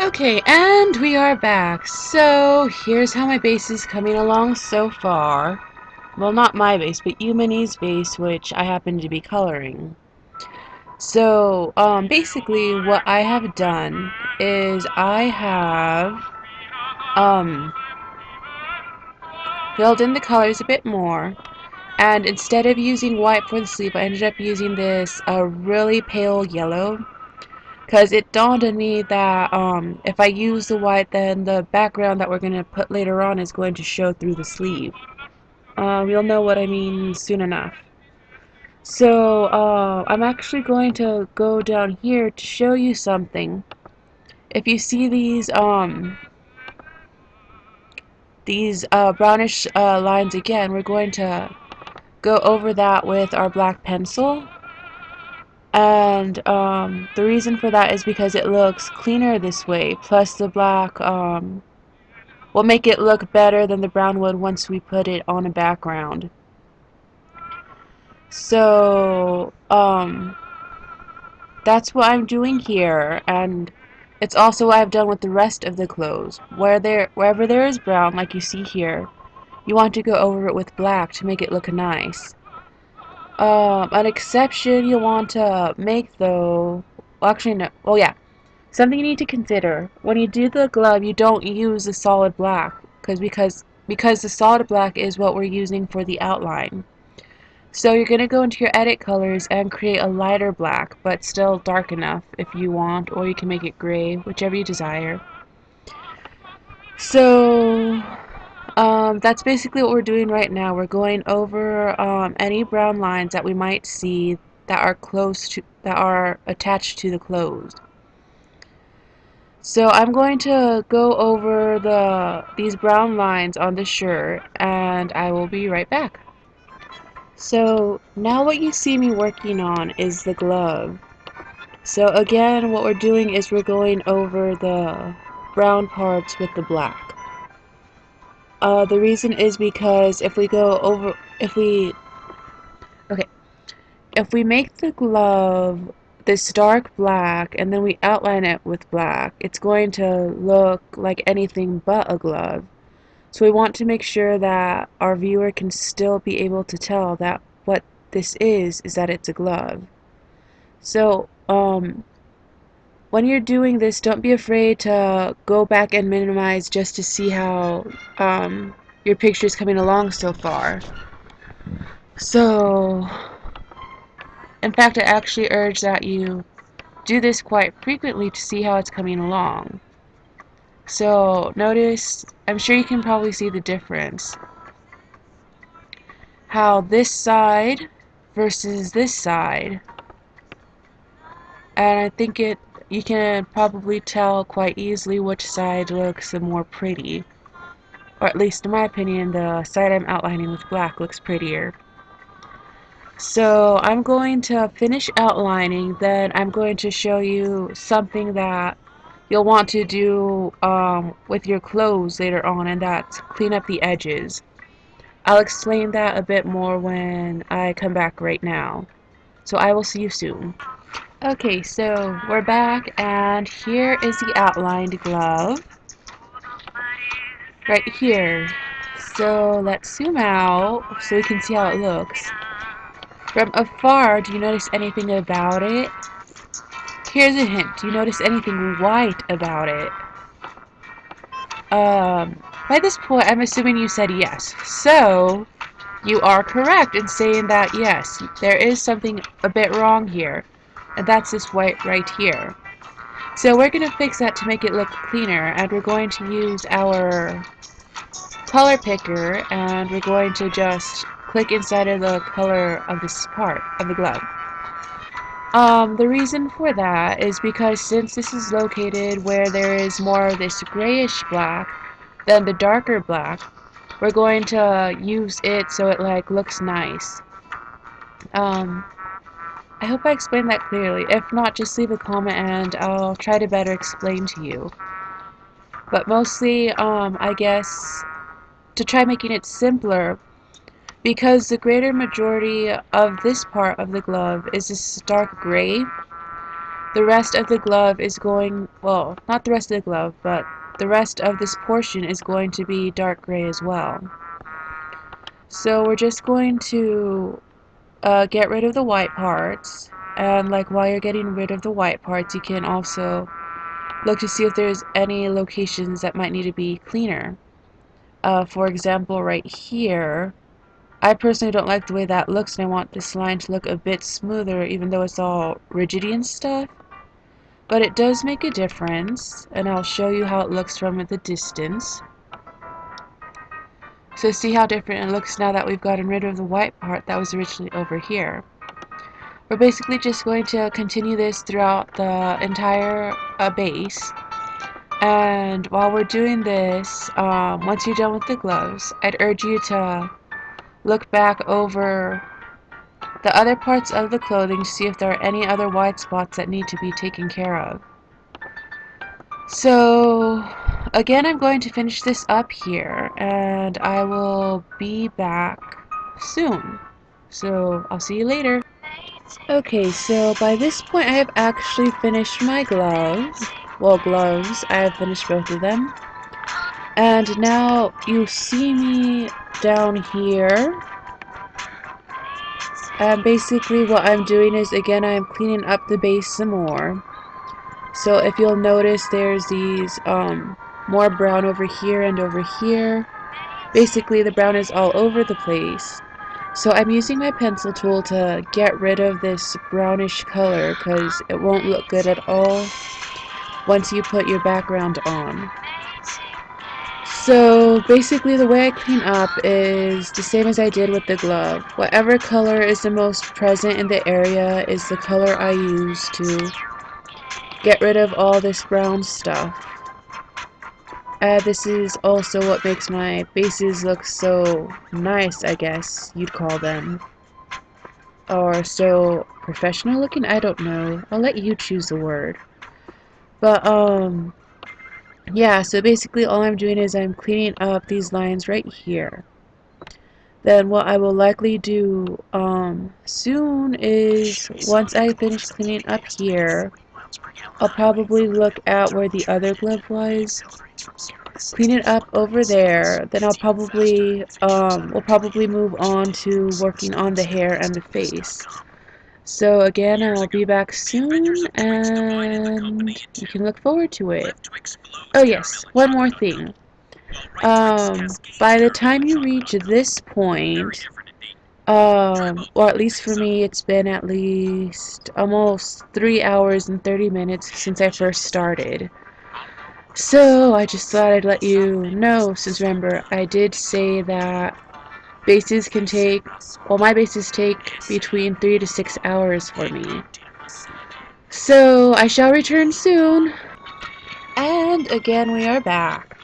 Okay, and we are back. So, here's how my base is coming along so far. Well, not my base, but Yumini's base, which I happen to be coloring. So, basically what I have done is I have, um, filled in the colors a bit more, and instead of using white for the sleeve, I ended up using this, really pale yellow. Because it dawned on me that if I use the white, then the background that we're going to put later on is going to show through the sleeve. You'll know what I mean soon enough. So I'm actually going to go down here to show you something. If you see these brownish lines again, we're going to go over that with our black pencil. And the reason for that is because it looks cleaner this way. Plus the black will make it look better than the brown would once we put it on a background. So, that's what I'm doing here, and it's also what I've done with the rest of the clothes. Wherever there is brown, like you see here, you want to go over it with black to make it look nice. An exception you want to make though, well actually no, well yeah, something you need to consider. When you do the glove, you don't use the solid black, because the solid black is what we're using for the outline. So you're going to go into your edit colors and create a lighter black, but still dark enough if you want, or you can make it gray, whichever you desire. So that's basically what we're doing right now. We're going over any brown lines that we might see that are attached to the clothes. So I'm going to go over these brown lines on the shirt, and I will be right back. So now what you see me working on is the glove. So again, what we're doing is we're going over the brown parts with the black. The reason is because okay, if we make the glove this dark black and then we outline it with black, it's going to look like anything but a glove. So we want to make sure that our viewer can still be able to tell that what this is that it's a glove. So, when you're doing this, don't be afraid to go back and minimize just to see how your picture is coming along so far. So, in fact, I actually urge that you do this quite frequently to see how it's coming along. So, notice, I'm sure you can probably see the difference. How this side versus this side, and I think you can probably tell quite easily which side looks the more pretty. Or at least in my opinion, the side I'm outlining with black looks prettier. So I'm going to finish outlining, then I'm going to show you something that you'll want to do with your clothes later on, and that's clean up the edges. I'll explain that a bit more when I come back right now. So I will see you soon. Okay, so we're back, and here is the outlined glove right here. So let's zoom out so we can see how it looks. From afar, do you notice anything about it? Here's a hint. Do you notice anything white about it? By this point, I'm assuming you said yes. So, you are correct in saying that yes, there is something a bit wrong here. And that's this white right here. So we're going to fix that to make it look cleaner, and we're going to use our color picker, and we're going to just click inside of the color of this part of the glove. The reason for that is because since this is located where there is more of this grayish black than the darker black, we're going to use it so it like looks nice. I hope I explained that clearly. If not, just leave a comment and I'll try to better explain to you. But mostly, I guess, to try making it simpler, because the greater majority of this part of the glove is this dark gray, the rest of the glove is going, well, not the rest of the glove, but the rest of this portion is going to be dark gray as well. So we're just going to get rid of the white parts, and like while you're getting rid of the white parts, you can also look to see if there's any locations that might need to be cleaner. For example, right here, I personally don't like the way that looks, and I want this line to look a bit smoother, even though it's all rigidy and stuff. But it does make a difference, and I'll show you how it looks from the distance. So see how different it looks now that we've gotten rid of the white part that was originally over here. We're basically just going to continue this throughout the entire base. And while we're doing this, once you're done with the gloves, I'd urge you to look back over the other parts of the clothing to see if there are any other white spots that need to be taken care of. So again, I'm going to finish this up here, and I will be back soon. So I'll see you later. Okay, so by this point I have actually finished my gloves. Well, gloves. I have finished both of them. And now you see me down here. And basically what I'm doing is, again, I'm cleaning up the base some more. So if you'll notice, there's these more brown over here and over here. Basically the brown is all over the place. So I'm using my pencil tool to get rid of this brownish color because it won't look good at all once you put your background on. So basically the way I clean up is the same as I did with the glove. Whatever color is the most present in the area is the color I use to get rid of all this brown stuff. This is also what makes my bases look so nice, I guess you'd call them. Or so professional looking? I don't know. I'll let you choose the word. But, yeah, so basically all I'm doing is I'm cleaning up these lines right here. Then what I will likely do, soon is, once I finish cleaning up here, I'll probably look at where the other glove was, clean it up over there, then I'll probably, we'll probably move on to working on the hair and the face. So again, I'll be back soon, and you can look forward to it. Oh yes, one more thing. By the time you reach this point, or at least for me, it's been at least almost 3 hours and 30 minutes since I first started. So I just thought I'd let you know, since remember, I did say that bases can take, well, my bases take between 3 to 6 hours for me. So I shall return soon. And again, we are back.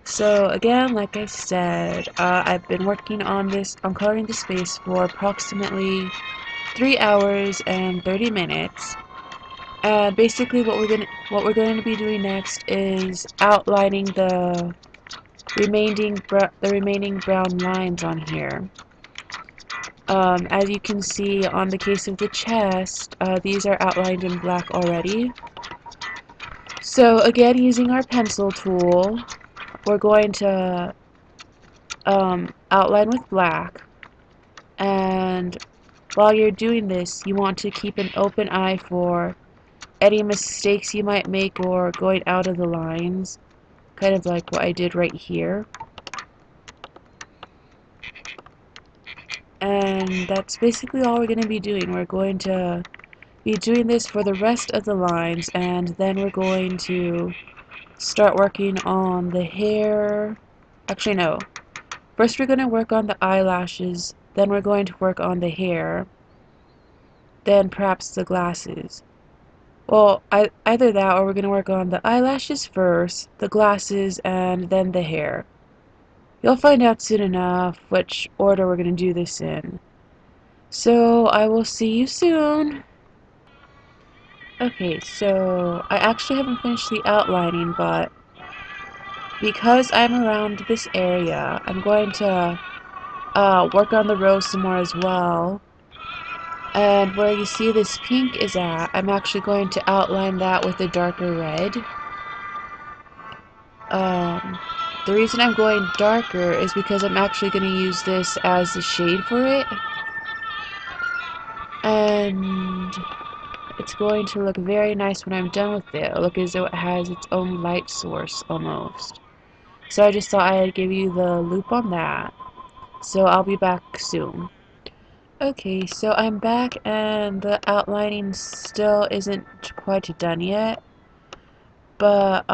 So again, like I said, I've been working on coloring the space for approximately 3 hours and 30 minutes. And basically what we're going to be doing next is outlining the remaining brown lines on here. As you can see on the case of the chest, these are outlined in black already. So again, using our pencil tool, we're going to outline with black, and while you're doing this, you want to keep an open eye for any mistakes you might make or going out of the lines, kind of like what I did right here. And that's basically all we're going to be doing. We're going to be doing this for the rest of the lines, and then we're going to start working on the hair. Actually, no. First we're going to work on the eyelashes, then we're going to work on the hair, then perhaps the glasses. Well, either that or we're going to work on the eyelashes first, the glasses, and then the hair. You'll find out soon enough which order we're going to do this in. So I will see you soon. Okay, so I actually haven't finished the outlining, but because I'm around this area, I'm going to work on the rose some more as well. And where you see this pink is at, I'm actually going to outline that with a darker red. Um, the reason I'm going darker is because I'm actually going to use this as the shade for it. And it's going to look very nice when I'm done with it. It'll look as though it has its own light source almost. So I just thought I'd give you the loop on that. So I'll be back soon. Okay, so I'm back and the outlining still isn't quite done yet. But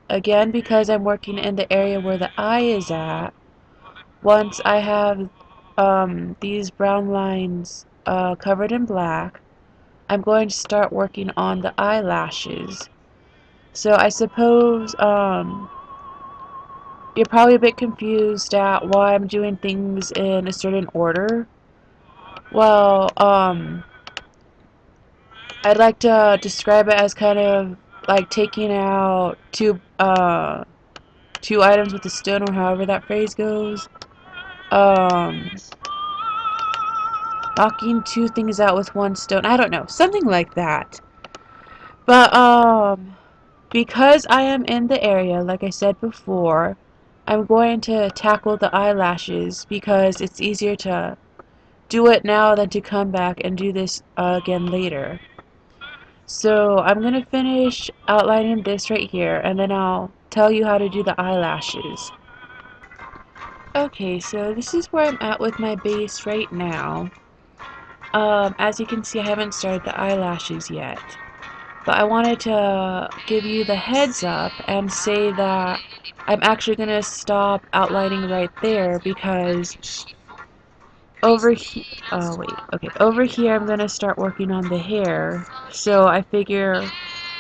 again, because I'm working in the area where the eye is at, once I have these brown lines covered in black, I'm going to start working on the eyelashes. So I suppose you're probably a bit confused at why I'm doing things in a certain order. Well, I'd like to describe it as kind of like taking out two items with a stone, or however that phrase goes. Um, knocking two things out with one stone. I don't know, something like that. But because I am in the area, like I said before, I'm going to tackle the eyelashes because it's easier to do it now than to come back and do this again later. So I'm going to finish outlining this right here, and then I'll tell you how to do the eyelashes. Okay, so this is where I'm at with my base right now. As you can see, I haven't started the eyelashes yet. But I wanted to give you the heads up and say that I'm actually going to stop outlining right there because over here, oh wait, okay, over here I'm going to start working on the hair. So I figure,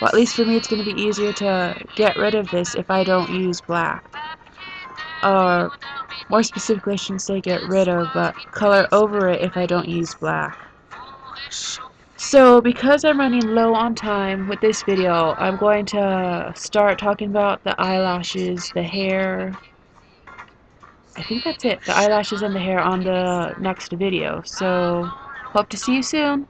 well, at least for me, it's going to be easier to get rid of this if I don't use black. Or more specifically, I shouldn't say get rid of, but color over it if I don't use black. So because I'm running low on time with this video, I'm going to start talking about the eyelashes, the hair. I think that's it. The eyelashes and the hair on the next video. So hope to see you soon.